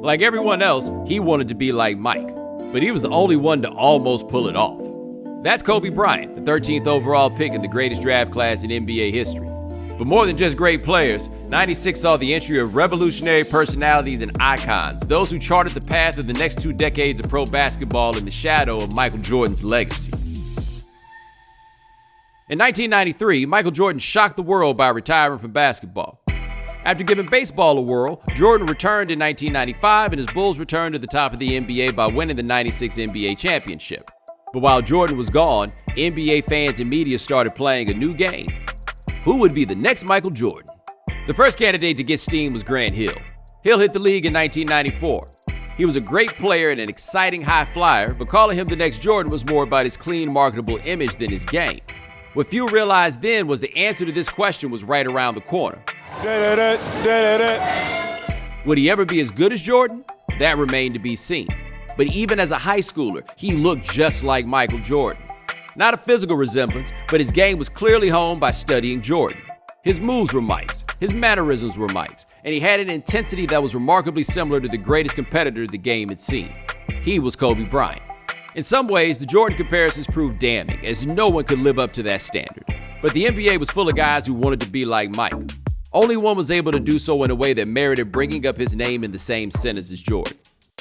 Like everyone else, he wanted to be like Mike, but he was the only one to almost pull it off. That's Kobe Bryant, the 13th overall pick in the greatest draft class in NBA history. But more than just great players, 96 saw the entry of revolutionary personalities and icons, those who charted the path of the next 2 decades of pro basketball in the shadow of Michael Jordan's legacy. In 1993, Michael Jordan shocked the world by retiring from basketball. After giving baseball a whirl, Jordan returned in 1995 and his Bulls returned to the top of the NBA by winning the 96 NBA championship. But while Jordan was gone, NBA fans and media started playing a new game. Who would be the next Michael Jordan? The first candidate to get steam was Grant Hill. Hill hit the league in 1994. He was a great player and an exciting high flyer, but calling him the next Jordan was more about his clean, marketable image than his game. What few realized then was the answer to this question was right around the corner. Would he ever be as good as Jordan? That remained to be seen. But even as a high schooler, he looked just like Michael Jordan. Not a physical resemblance, but his game was clearly honed by studying Jordan. His moves were Mike's, his mannerisms were Mike's, and he had an intensity that was remarkably similar to the greatest competitor the game had seen. He was Kobe Bryant. In some ways, the Jordan comparisons proved damning, as no one could live up to that standard. But the NBA was full of guys who wanted to be like Mike. Only one was able to do so in a way that merited bringing up his name in the same sentence as Jordan.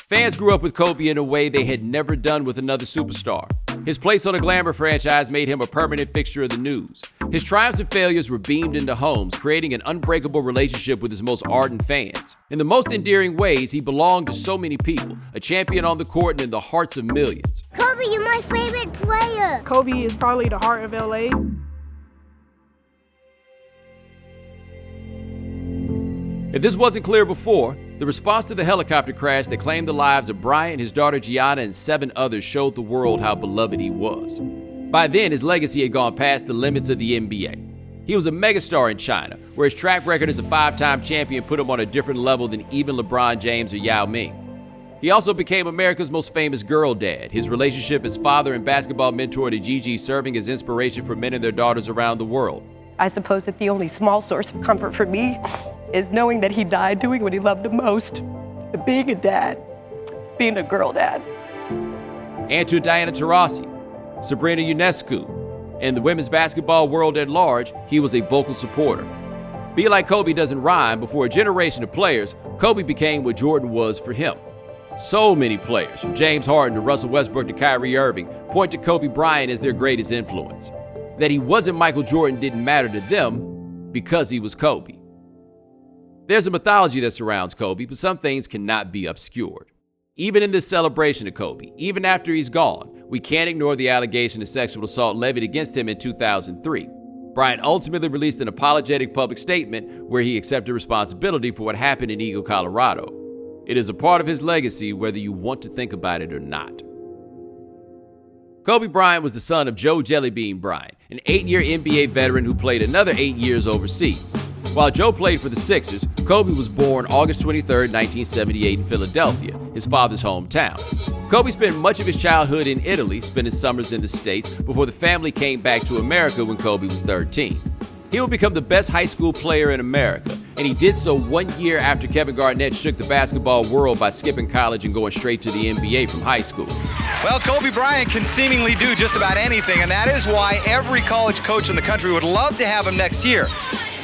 Fans grew up with Kobe in a way they had never done with another superstar. His place on a glamour franchise made him a permanent fixture of the news. His triumphs and failures were beamed into homes, creating an unbreakable relationship with his most ardent fans. In the most endearing ways, he belonged to so many people, a champion on the court and in the hearts of millions. Kobe, you're my favorite player. Kobe is probably the heart of LA. If this wasn't clear before, the response to the helicopter crash that claimed the lives of Bryant, his daughter Gianna, and 7 others showed the world how beloved he was. By then, his legacy had gone past the limits of the NBA. He was a megastar in China, where his track record as a 5-time champion put him on a different level than even LeBron James or Yao Ming. He also became America's most famous girl dad, his relationship as father and basketball mentor to Gigi serving as inspiration for men and their daughters around the world. I suppose that the only small source of comfort for me is knowing that he died doing what he loved the most, being a dad, being a girl dad. And to Diana Taurasi, Sabrina Ionescu, and the women's basketball world at large, he was a vocal supporter. Be like Kobe doesn't rhyme, but for a generation of players, Kobe became what Jordan was for him. So many players, from James Harden to Russell Westbrook to Kyrie Irving, point to Kobe Bryant as their greatest influence. That he wasn't Michael Jordan didn't matter to them because he was Kobe. There's a mythology that surrounds Kobe, but some things cannot be obscured. Even in this celebration of Kobe, even after he's gone, we can't ignore the allegation of sexual assault levied against him in 2003. Bryant ultimately released an apologetic public statement where he accepted responsibility for what happened in Eagle, Colorado. It is a part of his legacy whether you want to think about it or not. Kobe Bryant was the son of Joe Jellybean Bryant, an 8-year NBA veteran who played another 8 years overseas. While Joe played for the Sixers, Kobe was born August 23, 1978 in Philadelphia, his father's hometown. Kobe spent much of his childhood in Italy, spending summers in the States, before the family came back to America when Kobe was 13. He would become the best high school player in America, and he did so 1 year after Kevin Garnett shook the basketball world by skipping college and going straight to the NBA from high school. Well, Kobe Bryant can seemingly do just about anything, and that is why every college coach in the country would love to have him next year.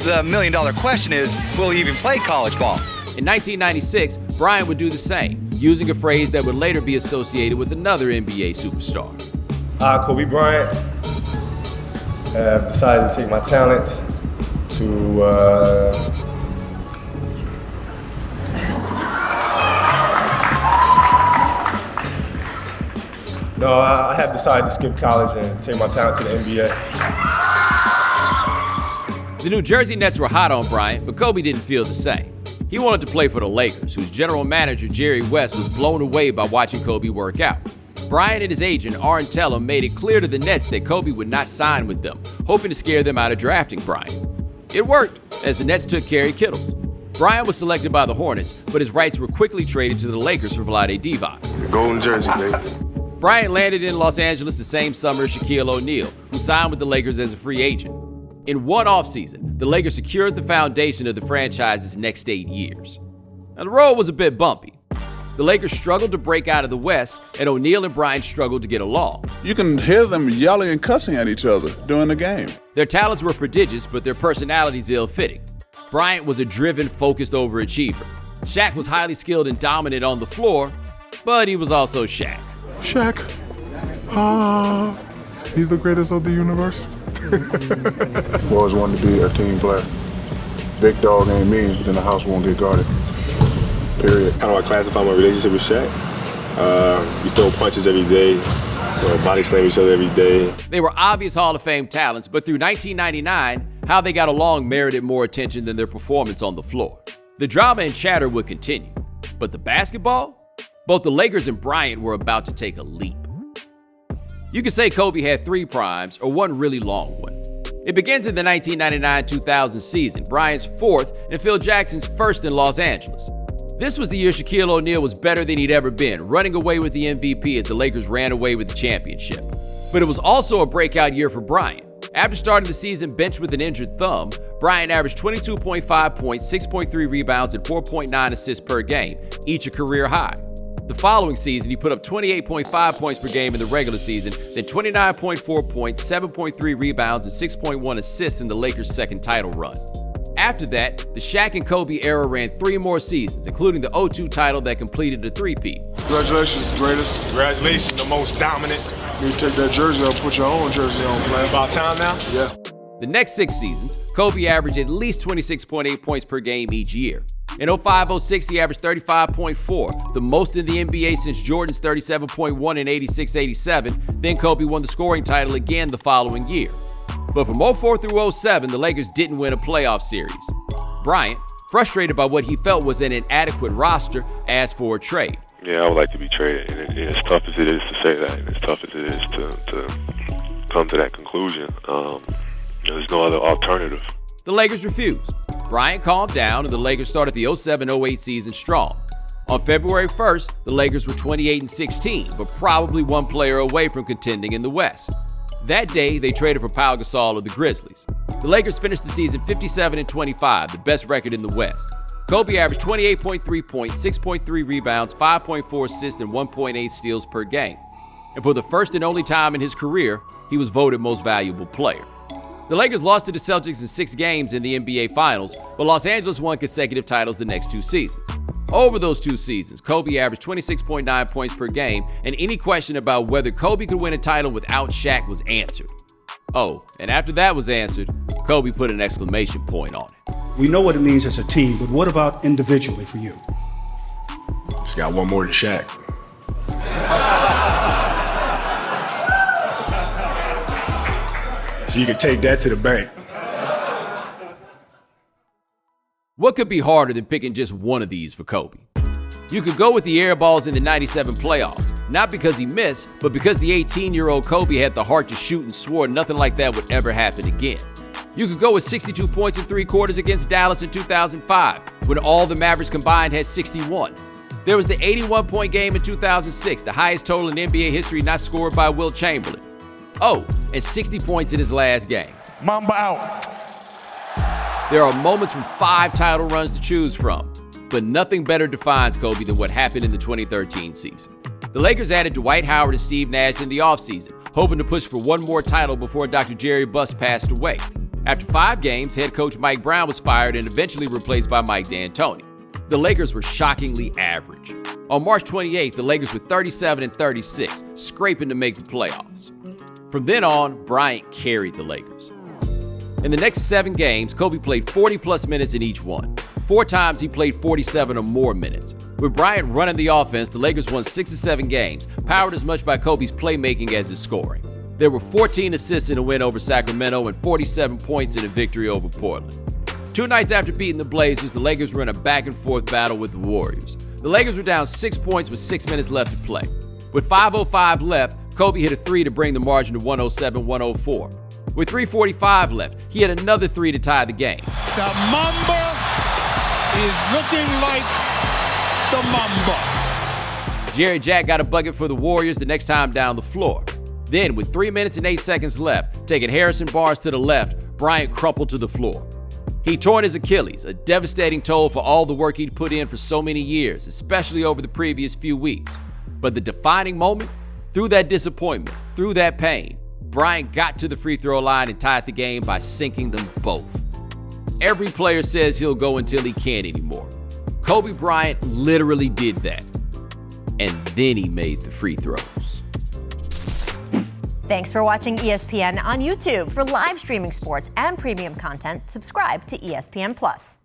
The million-dollar question is, will he even play college ball? In 1996, Bryant would do the same, using a phrase that would later be associated with another NBA superstar. I, Kobe Bryant, have decided to take my talent to I have decided to skip college and take my talent to the NBA. The New Jersey Nets were hot on Bryant, but Kobe didn't feel the same. He wanted to play for the Lakers, whose general manager, Jerry West, was blown away by watching Kobe work out. Bryant and his agent, Arn Tellem, made it clear to the Nets that Kobe would not sign with them, hoping to scare them out of drafting Bryant. It worked, as the Nets took Kerry Kittles. Bryant was selected by the Hornets, but his rights were quickly traded to the Lakers for Vlade Divac. The golden jersey, baby. Bryant landed in Los Angeles the same summer as Shaquille O'Neal, who signed with the Lakers as a free agent. In one offseason, the Lakers secured the foundation of the franchise's next 8 years. Now, the road was a bit bumpy. The Lakers struggled to break out of the West, and O'Neal and Bryant struggled to get along. You can hear them yelling and cussing at each other during the game. Their talents were prodigious, but their personalities ill-fitting. Bryant was a driven, focused overachiever. Shaq was highly skilled and dominant on the floor, but he was also Shaq. Shaq, he's the greatest of the universe. Always wanted to be a team player. Big dog ain't mean, then the house won't get guarded. Period. How do I classify my relationship with Shaq? We throw punches every day, body slam each other every day. They were obvious Hall of Fame talents, but through 1999, how they got along merited more attention than their performance on the floor. The drama and chatter would continue, but the basketball? Both the Lakers and Bryant were about to take a leap. You could say Kobe had 3 primes or one really long one. It begins in the 1999-2000 season, Bryant's 4th and Phil Jackson's 1st in Los Angeles. This was the year Shaquille O'Neal was better than he'd ever been, running away with the MVP as the Lakers ran away with the championship. But it was also a breakout year for Bryant. After starting the season benched with an injured thumb, Bryant averaged 22.5 points, 6.3 rebounds, and 4.9 assists per game, each a career high. The following season, he put up 28.5 points per game in the regular season, then 29.4 points, 7.3 rebounds, and 6.1 assists in the Lakers' second title run. After that, the Shaq and Kobe era ran 3 more seasons, including the 2002 title that completed a three-peat. Congratulations, greatest. Congratulations, the most dominant. You take that jersey up, put your own jersey on, man. About time now? Yeah. The next 6 seasons, Kobe averaged at least 26.8 points per game each year. In 05-06, he averaged 35.4, the most in the NBA since Jordan's 37.1 in 86-87. Then Kobe won the scoring title again the following year. But from 04 through 07, the Lakers didn't win a playoff series. Bryant, frustrated by what he felt was an inadequate roster, asked for a trade. Yeah, I would like to be traded, and as tough as it is to say that, and as tough as it is to come to that conclusion, there's no other alternative. The Lakers refused. Bryant calmed down, and the Lakers started the 07-08 season strong. On February 1st, the Lakers were 28-16, but probably one player away from contending in the West. That day, they traded for Pau Gasol of the Grizzlies. The Lakers finished the season 57-25, the best record in the West. Kobe averaged 28.3 points, 6.3 rebounds, 5.4 assists, and 1.8 steals per game. And for the first and only time in his career, he was voted most valuable player. The Lakers lost to the Celtics in 6 games in the NBA Finals, but Los Angeles won consecutive titles the next 2 seasons. Over those 2 seasons, Kobe averaged 26.9 points per game, and any question about whether Kobe could win a title without Shaq was answered. Oh, and after that was answered, Kobe put an exclamation point on it. We know what it means as a team, but what about individually for you? Just got one more than Shaq. So you can take that to the bank. What could be harder than picking just one of these for Kobe? You could go with the air balls in the 97 playoffs, not because he missed, but because the 18-year-old Kobe had the heart to shoot and swore nothing like that would ever happen again. You could go with 62 points in 3 quarters against Dallas in 2005, when all the Mavericks combined had 61. There was the 81-point game in 2006, the highest total in NBA history not scored by Wilt Chamberlain. Oh, and 60 points in his last game. Mamba out. There are moments from 5 title runs to choose from, but nothing better defines Kobe than what happened in the 2013 season. The Lakers added Dwight Howard and Steve Nash in the offseason, hoping to push for one more title before Dr. Jerry Buss passed away. After 5 games, head coach Mike Brown was fired and eventually replaced by Mike D'Antoni. The Lakers were shockingly average. On March 28th, the Lakers were 37-36, scraping to make the playoffs. From then on, Bryant carried the Lakers. In the next 7 games, Kobe played 40-plus minutes in each one. 4 times he played 47 or more minutes. With Bryant running the offense, the Lakers won 6 of 7 games, powered as much by Kobe's playmaking as his scoring. There were 14 assists in a win over Sacramento and 47 points in a victory over Portland. 2 nights after beating the Blazers, the Lakers were in a back-and-forth battle with the Warriors. The Lakers were down 6 points with 6 minutes left to play. With 5:05 left, Kobe hit a 3 to bring the margin to 107-104. With 3:45 left, he had another 3 to tie the game. The Mamba is looking like the Mamba. Jerry Jack got a bucket for the Warriors the next time down the floor. Then, with 3 minutes and 8 seconds left, taking Harrison Barnes to the left, Bryant crumpled to the floor. He torn his Achilles, a devastating toll for all the work he'd put in for so many years, especially over the previous few weeks. But the defining moment, through that disappointment, through that pain, Bryant got to the free throw line and tied the game by sinking them both. Every player says he'll go until he can't anymore. Kobe Bryant literally did that. And then he made the free throws. Thanks for watching ESPN on YouTube. For live streaming sports and premium content, subscribe to ESPN+.